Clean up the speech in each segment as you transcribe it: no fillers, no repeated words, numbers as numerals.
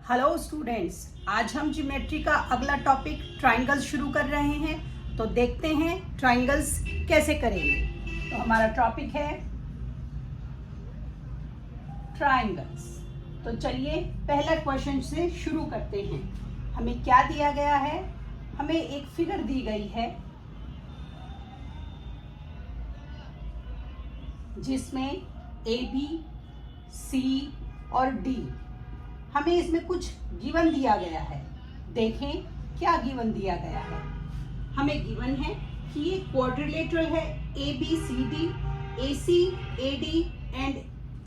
Hello students, आज हम geometry का अगला टॉपिक ट्राइंगल्स शुरू कर रहे हैं। तो देखते हैं ट्राइंगल्स कैसे करेंगे। तो हमारा टॉपिक है ट्राइंगल्स। तो चलिए पहला क्वेश्चन से शुरू करते हैं। हमें क्या दिया गया है? हमें एक फिगर दी गई है जिसमें ए बी सी और डी, हमें इसमें कुछ गिवन दिया गया है। देखें क्या गिवन दिया गया है। हमें गिवन है कि ये क्वाड्रिलेटरल है, A B C D, A C A D and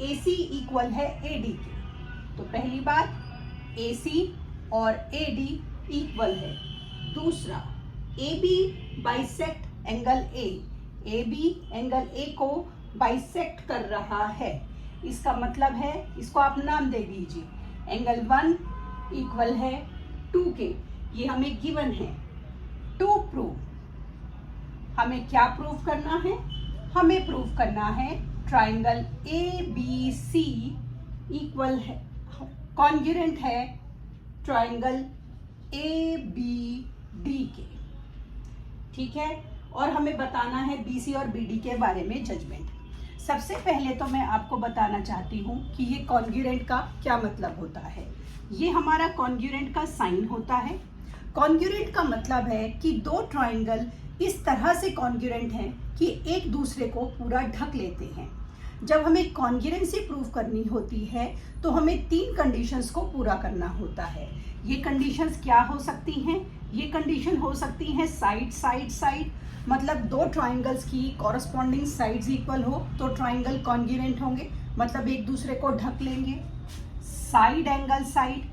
A C equal है ए डी के। तो पहली बात ए सी और ए डी इक्वल है। दूसरा, A B bisect angle A B angle A को बाइसेक्ट कर रहा है। इसका मतलब है, इसको आप नाम दे दीजिए, एंगल 1 इक्वल है 2 के। ये हमें गिवन है। टू प्रूव, हमें क्या प्रूव करना है? हमें प्रूव करना है triangle A B C equal है, कॉन्ग्रुएंट है ट्राइंगल ए बी डी के। ठीक है, और हमें बताना है बी सी और बी डी के बारे में जजमेंट। सबसे पहले तो मैं आपको बताना चाहती हूँ कि ये कॉन्ग्रुएंट का क्या मतलब होता है। ये हमारा कॉन्ग्रुएंट का साइन होता है। कॉन्ग्रुएंट का मतलब है कि दो ट्राइंगल इस तरह से कॉन्ग्रुएंट हैं कि एक दूसरे को पूरा ढक लेते हैं। जब हमें कॉन्ग्रुएंसी प्रूव करनी होती है तो हमें 3 कंडीशंस को पूरा करना होता है। ये कंडीशंस क्या हो सकती हैं? ये कंडीशन हो सकती हैं साइड साइड साइड, मतलब दो ट्राइंगल्स की कॉरस्पॉन्डिंग साइड्स इक्वल हो तो ट्राइंगल कॉन्ग्रुएंट होंगे, मतलब एक दूसरे को ढक लेंगे। साइड एंगल साइड,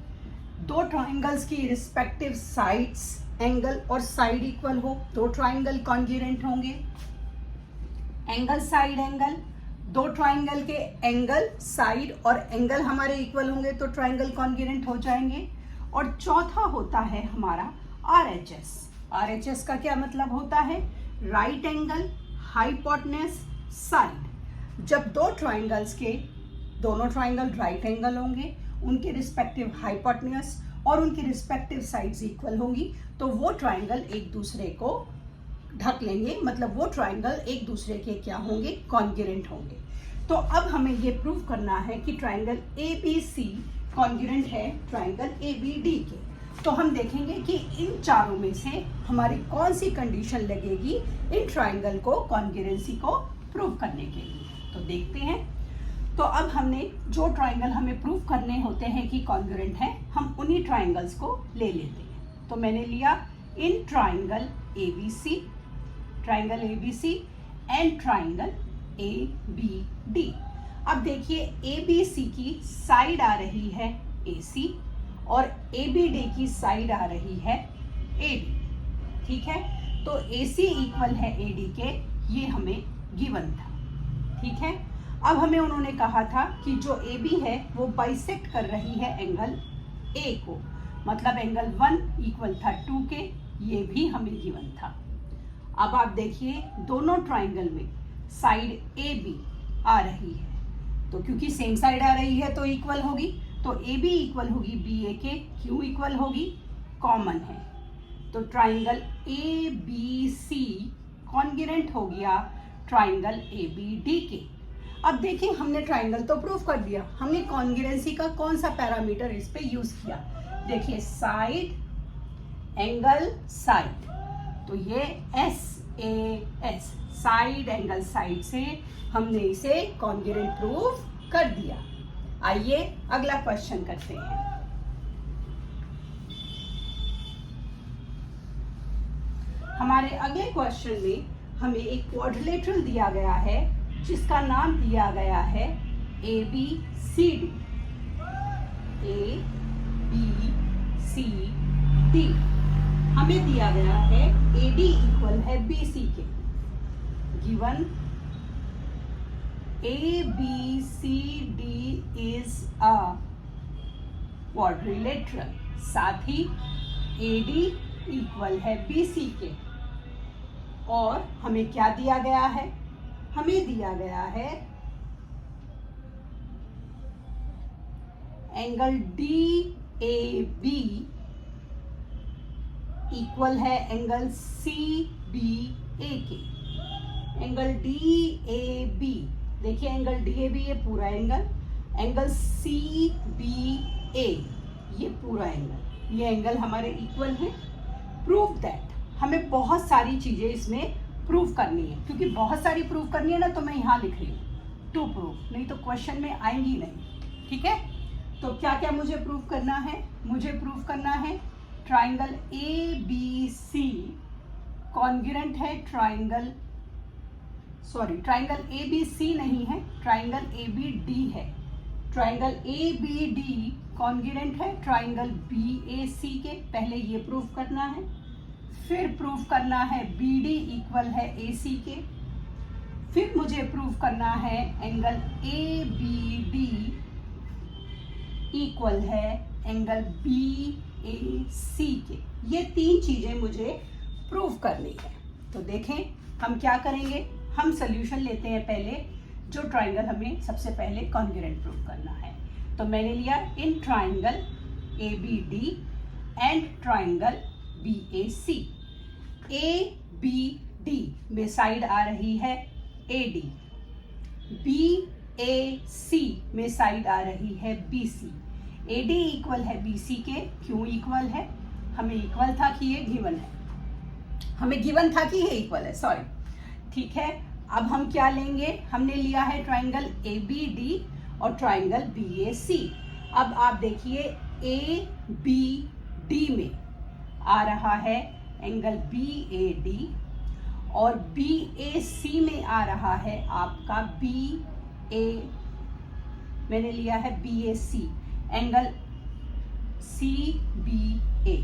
दो ट्राइंगल्स की रिस्पेक्टिव साइड्स एंगल और साइड इक्वल हो तो ट्राइंगल कॉन्ग्रुएंट होंगे। एंगल साइड एंगल, दो ट्राइंगल के एंगल साइड और एंगल हमारे इक्वल होंगे तो ट्राइंगल कॉन्ग्रुएंट हो जाएंगे। और चौथा होता है हमारा RHS। RHS का क्या मतलब होता है? Right angle hypotenuse side. जब दो ट्राइंगल्स के दोनों ट्राइंगल राइट एंगल होंगे, उनके रिस्पेक्टिव हाइपोटेन्यूज और उनकी रिस्पेक्टिव साइड्स इक्वल होंगी तो वो ट्राइंगल एक दूसरे को ढक लेंगे, मतलब वो ट्राइंगल एक दूसरे के क्या होंगे? कॉन्ग्रुएंट होंगे। तो अब हमें ये प्रूव करना है कि triangle A B C congruent है ट्राइंगल ए बी डी के। तो हम देखेंगे कि इन चारों में से हमारी कौन सी कंडीशन लगेगी इन ट्राइंगल को कॉन्ग्रुएंसी को प्रूव करने के लिए। तो देखते हैं। तो अब हमने जो ट्राइंगल हमें प्रूव करने होते हैं कि कॉन्ग्रुएंट है, हम उन्हीं ट्राइंगल्स को ले लेते हैं। तो मैंने लिया इन triangle A B C and triangle A B D. अब देखिए ए बी सी की साइड आ रही है ए सी और ए बी डी की साइड आ रही है ए डी। ठीक है, तो ए सी इक्वल है ए डी के, ये हमें गिवन था। ठीक है, अब हमें उन्होंने कहा था कि जो ए बी है वो बाइसेक्ट कर रही है एंगल ए को, मतलब एंगल 1 इक्वल था 2 के, ये भी हमें गिवन था। अब आप देखिए दोनों ट्राइंगल में साइड ए बी आ रही है, तो क्योंकि सेम साइड आ रही है तो इक्वल होगी, तो ए बी इक्वल होगी बी ए के, क्यों इक्वल होगी? कॉमन है। तो triangle A B C congruent हो गया ट्राइंगल ए बी डी के। अब देखिए हमने ट्राइंगल तो प्रूव कर दिया, हमने कॉन्ग्रुएंसी का कौन सा पैरामीटर इस पे यूज किया? देखिए साइड एंगल साइड, तो ये SAS साइड एंगल साइड से हमने इसे कॉन्ग्रुएंट प्रूव कर दिया। आइए अगला क्वेश्चन करते हैं। हमारे अगले क्वेश्चन में हमें एक क्वाड्रिलेटरल दिया गया है जिसका नाम दिया गया है A B C D. A B C D हमें दिया गया है ए डी इक्वल है बी सी के। Given ABCD is a quadrilateral, साथ ही AD इक्वल है BC के। और हमें क्या दिया गया है? हमें दिया गया है angle D A B equal है एंगल सी बी ए के। एंगल डी ए बी, देखिए एंगल डी ए बी ये पूरा angle, angle C B A ये पूरा एंगल, ये एंगल हमारे इक्वल है। प्रूव दैट, हमें बहुत सारी चीजें इसमें प्रूव करनी है, क्योंकि बहुत सारी प्रूव करनी है ना, तो मैं यहाँ लिख रही हूँ टू प्रूव, नहीं तो क्वेश्चन में आएंगी नहीं। ठीक है, तो क्या क्या मुझे प्रूव करना है? मुझे प्रूव करना है triangle A B C congruent है triangle, sorry triangle A B C नहीं है, ट्राइंगल ए बी डी है। Triangle A B D congruent है ट्राइंगल बी ए सी के, पहले ये प्रूव करना है। फिर प्रूव करना है बी डी इक्वल है ए सी के। फिर मुझे प्रूव करना है angle A B D equal है एंगल बी ए सी के। ये तीन चीजें मुझे प्रूव करनी है। तो देखें हम क्या करेंगे, हम सोल्यूशन लेते हैं पहले, जो ट्राइंगल हमें सबसे पहले कॉन्ग्रुएंट प्रूव करना है। तो मैंने लिया इन triangle A B D and triangle B A C. A B D में साइड आ रही है ए डी, बी ए सी में साइड आ रही है B C. A D equal है बी सी के, क्यों इक्वल है? हमें इक्वल था कि ये गिवन है, हमें गिवन था कि ये इक्वल है, सॉरी। ठीक है, अब हम क्या लेंगे, हमने लिया है ट्राइंगल ए बी डी और ट्राइंगल बी ए सी। अब आप देखिए ए बी डी में आ रहा है एंगल बी ए डी और बी ए सी में आ रहा है आपका बी ए, मैंने लिया है B A C, angle C B A,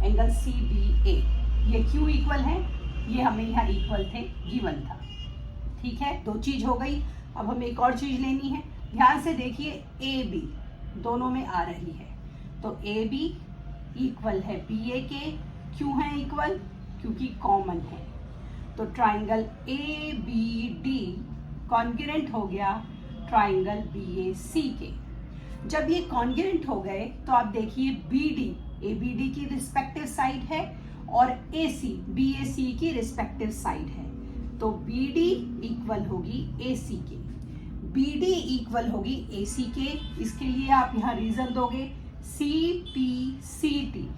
angle C B A. ये क्यों इक्वल है? ये हमें यहाँ इक्वल थे, गिवन था। ठीक है, दो चीज हो गई। अब हमें एक और चीज लेनी है, ध्यान से देखिए ए बी दोनों में आ रही है, तो ए बी इक्वल है बी ए के। क्यों है इक्वल? क्योंकि कॉमन है। तो triangle A B D congruent हो गया ट्राइंगल बी ए सी के। जब ये कॉन्ग्रुएंट हो गए तो आप देखिए B D A B D की रिस्पेक्टिव साइड है और A C B A C की रिस्पेक्टिव साइड है, तो बी डी इक्वल होगी ए सी के, बी डी इक्वल होगी ए सी के। इसके लिए आप यहाँ रीजन दोगे सी पी सी टी।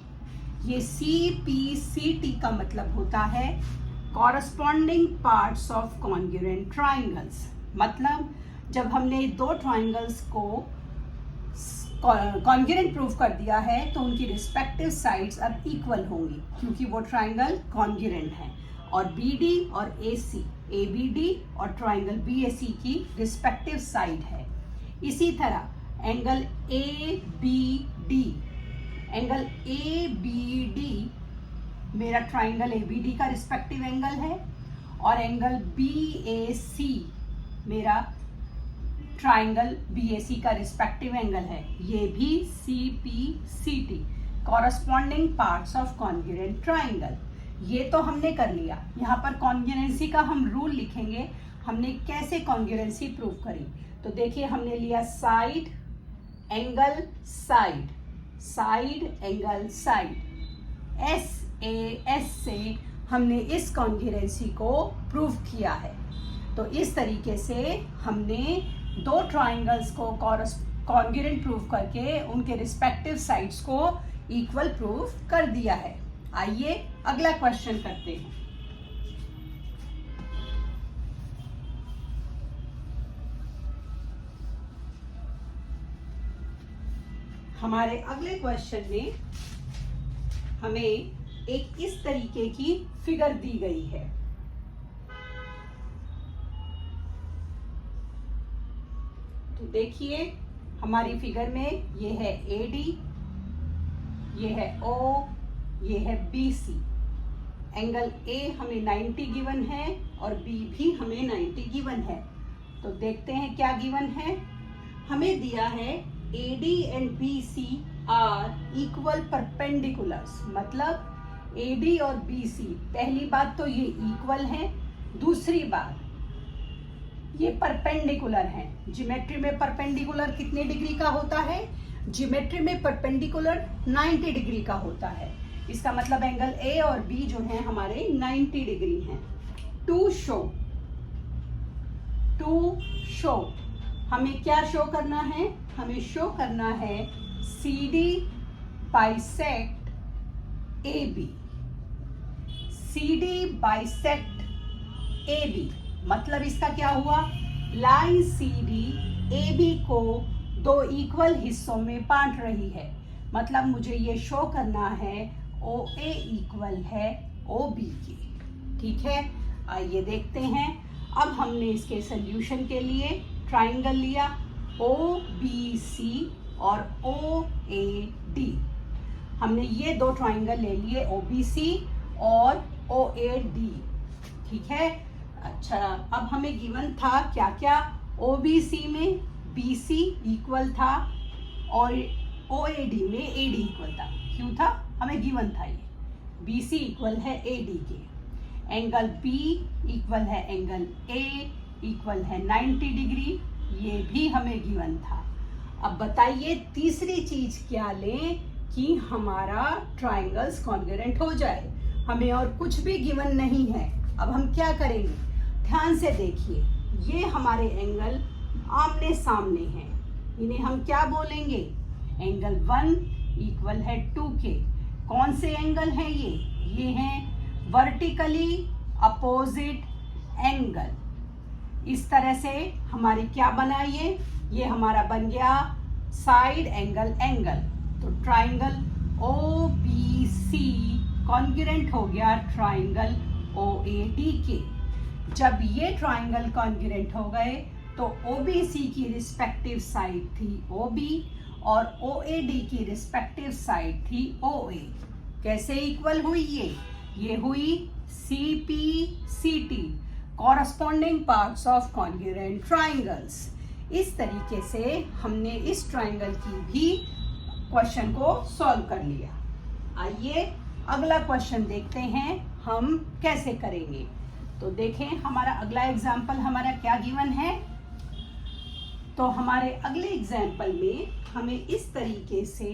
ये सी पी सी टी का मतलब होता है corresponding parts of congruent triangles. मतलब जब हमने दो ट्राइंगल्स को कॉन्ग्रुएंट प्रूव कर दिया है तो उनकी रिस्पेक्टिव साइड्स अब इक्वल होंगी, क्योंकि वो ट्राइंगल कॉन्ग्रुएंट है। और बी डी और A C, A B D और ट्राइंगल बी ए सी की रिस्पेक्टिव साइड है। इसी तरह angle A B D, angle A B D मेरा ट्राइंगल ए बी डी का रिस्पेक्टिव एंगल है और एंगल बी ए सी मेरा ट्राइंगल बी ए सी का रिस्पेक्टिव एंगल है। ये भी C P C T, corresponding parts of congruent triangle. ये तो हमने कर लिया। यहाँ पर कॉन्ग्रुएंसी का हम रूल लिखेंगे, हमने कैसे कॉन्ग्रुएंसी प्रूव करी। तो देखिए हमने लिया side angle side, side angle side, S A S से हमने इस कॉन्ग्रुएंसी को प्रूव किया है। तो इस तरीके से हमने दो ट्राइंगल्स को कॉन्ग्रुएंट प्रूव करके उनके रिस्पेक्टिव साइड्स को इक्वल प्रूव कर दिया है। आइए अगला क्वेश्चन करते हैं। हमारे अगले क्वेश्चन में हमें एक इस तरीके की फिगर दी गई है। तो देखिए हमारी फिगर में ये है ए डी, ये है ओ, ये है बी सी। एंगल ए हमें 90 गिवन है और बी भी हमें 90 गिवन है। तो देखते हैं क्या गिवन है। हमें दिया है A D and B C are equal perpendiculars, मतलब ए डी और बी सी, पहली बात तो ये इक्वल है, दूसरी बात ये परपेंडिकुलर है। ज्योमेट्री में परपेंडिकुलर कितने डिग्री का होता है? ज्योमेट्री में परपेंडिकुलर 90 डिग्री का होता है। इसका मतलब एंगल ए और बी जो है हमारे 90 डिग्री हैं। टू शो हमें क्या शो करना है? हमें शो करना है CD bisect AB। CD bisect AB मतलब इसका क्या हुआ? लाइन CD AB को दो इक्वल हिस्सों में बांट रही है। मतलब मुझे ये शो करना है OA इक्वल है OB के। ठीक है, आइए देखते हैं। अब हमने इसके सोल्यूशन के लिए ट्राइंगल लिया OBC और OAD। हमने ये दो ट्राइंगल ले लिए OBC और OAD। ठीक है, अच्छा अब हमें गिवन था क्या क्या? OBC में BC इक्वल था और OAD में AD इक्वल था। क्यों था? हमें गिवन था ये BC इक्वल है AD के। एंगल B इक्वल है एंगल A इक्वल है 90 डिग्री, ये भी हमें गिवन था। अब बताइए तीसरी चीज क्या लें कि हमारा ट्राइंगल्स कॉन्ग्रुएंट हो जाए। हमें और कुछ भी गिवन नहीं है। अब हम क्या करेंगे? ध्यान से देखिए, ये हमारे एंगल आमने सामने हैं। इन्हें हम क्या बोलेंगे? एंगल 1 इक्वल है 2 के। कौन से एंगल हैं ये हैं वर्टिकली अपोजिट एंगल। इस तरह से हमारी क्या बना ये हमारा बन गया साइड एंगल। तो ट्राइंगल OBC कॉन्ग्रुएंट हो गया ट्राइंगल OAD के। जब ये ट्राइंगल कॉन्ग्रुएंट हो गए तो OBC की रिस्पेक्टिव साइड थी OB और OAD की रिस्पेक्टिव साइड थी OA। कैसे इक्वल हुई ये हुई CP/CT, corresponding parts of congruent triangles. इस तरीके से हमने इस ट्राइंगल की भी क्वेश्चन को सॉल्व कर लिया। आइए अगला क्वेश्चन देखते हैं हम कैसे करेंगे। तो देखें हमारा अगला एग्जाम्पल हमारा क्या गिवन है। तो हमारे अगले एग्जाम्पल में हमें इस तरीके से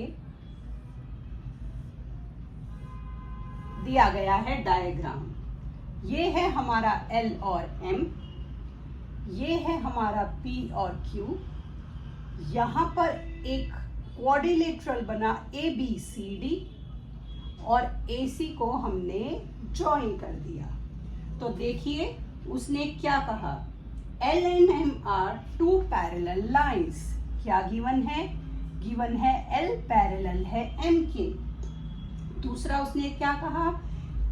दिया गया है डायग्राम। ये है हमारा L और M, ये है हमारा P और Q। यहाँ पर एक क्वाड्रिलेटरल बना ABCD और AC को हमने ज्वाइन कर दिया। तो देखिए उसने क्या कहा, L and M are two parallel lines। क्या गिवन है? गिवन है L पैरेलल है M के। दूसरा उसने क्या कहा,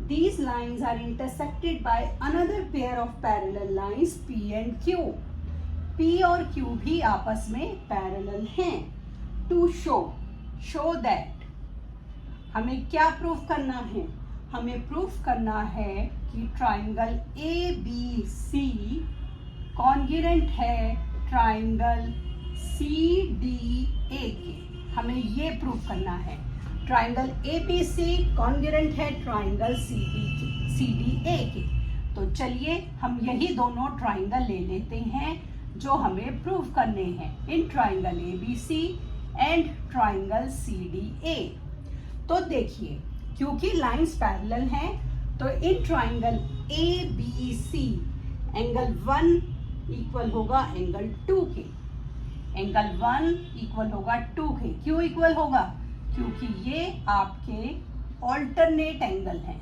These lines are intersected by another pair of parallel lines P and Q। P और Q भी आपस में पैरेलल हैं। To show that हमें क्या प्रूफ करना है? हमें प्रूफ करना है कि ट्राइंगल ABC कॉन्ग्रुएंट है ट्राइंगल CDA के। हमें ये प्रूफ करना है। ट्राइंगल ABC कॉन्ग्रुएंट है ट्राइंगल CDA के। तो चलिए हम यही दोनों ट्राइंगल ले लेते हैं जो हमें प्रूफ करने हैं in triangle ABC and triangle CDA। तो देखिए क्योंकि लाइंस पैरेलल हैं तो in triangle ABC angle 1 equal होगा एंगल 2 के। एंगल 1 इक्वल होगा 2 के। क्यों इक्वल होगा? क्योंकि ये आपके ऑल्टरनेट एंगल हैं।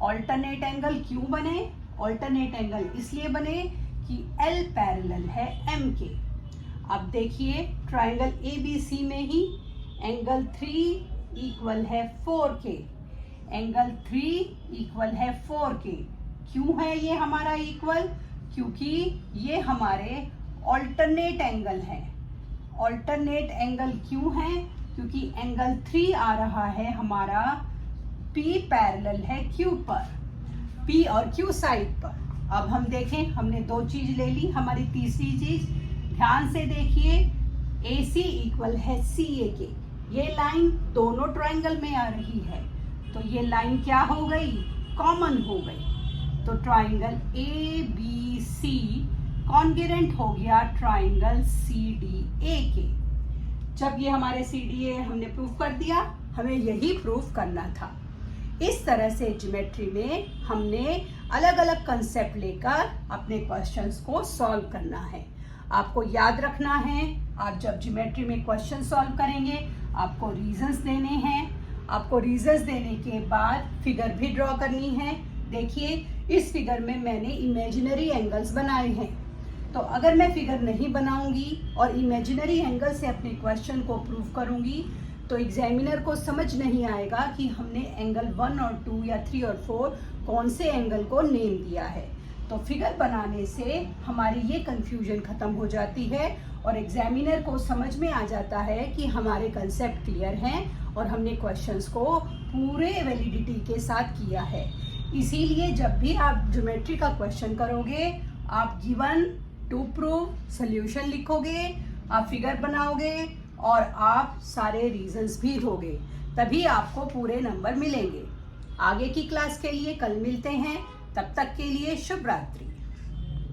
ऑल्टरनेट एंगल क्यों बने? ऑल्टरनेट एंगल इसलिए बने कि L पैरेलल है M के। अब देखिए ट्राइंगल ABC में ही एंगल 3 इक्वल है 4 के। एंगल 3 इक्वल है 4 के। क्यों है ये हमारा इक्वल? क्योंकि ये हमारे ऑल्टरनेट एंगल हैं। ऑल्टरनेट एंगल क्यों है? क्योंकि एंगल 3 आ रहा है हमारा P पैरेलल है Q पर, P और Q साइड पर। अब हम देखें, हमने दो चीज ले ली। हमारी तीसरी चीज ध्यान से देखिए, AC इक्वल है CA के। ये लाइन दोनों ट्राइंगल में आ रही है तो ये लाइन क्या हो गई? कॉमन हो गई। तो ट्राइंगल ABC कॉन्ग्रुएंट हो गया ट्राइंगल CDA के। जब ये हमारे CDA हमने प्रूव कर दिया, हमें यही प्रूव करना था। इस तरह से ज्योमेट्री में हमने अलग अलग कंसेप्ट लेकर अपने क्वेश्चंस को सॉल्व करना है। आपको याद रखना है, आप जब ज्योमेट्री में क्वेश्चन सॉल्व करेंगे आपको रीजंस देने हैं। आपको रीजंस देने के बाद फिगर भी ड्रॉ करनी है। देखिए इस फिगर में मैंने इमेजिनरी एंगल्स बनाए हैं, तो अगर मैं फिगर नहीं बनाऊंगी और इमेजिनरी एंगल से अपने क्वेश्चन को प्रूव करूंगी तो एग्जामिनर को समझ नहीं आएगा कि हमने एंगल 1 और 2 या 3 और 4 कौन से एंगल को नेम दिया है। तो फिगर बनाने से हमारी ये कंफ्यूजन खत्म हो जाती है और एग्जामिनर को समझ में आ जाता है कि हमारे कंसेप्ट क्लियर हैं और हमने क्वेश्चंस को पूरे वैलिडिटी के साथ किया है। इसीलिए जब भी आप ज्योमेट्री का क्वेश्चन करोगे आप गिवन टू प्रूव सॉल्यूशन लिखोगे, आप फिगर बनाओगे और आप सारे रीजंस भी दोगे, तभी आपको पूरे नंबर मिलेंगे। आगे की क्लास के लिए कल मिलते हैं, तब तक के लिए शुभ रात्रि।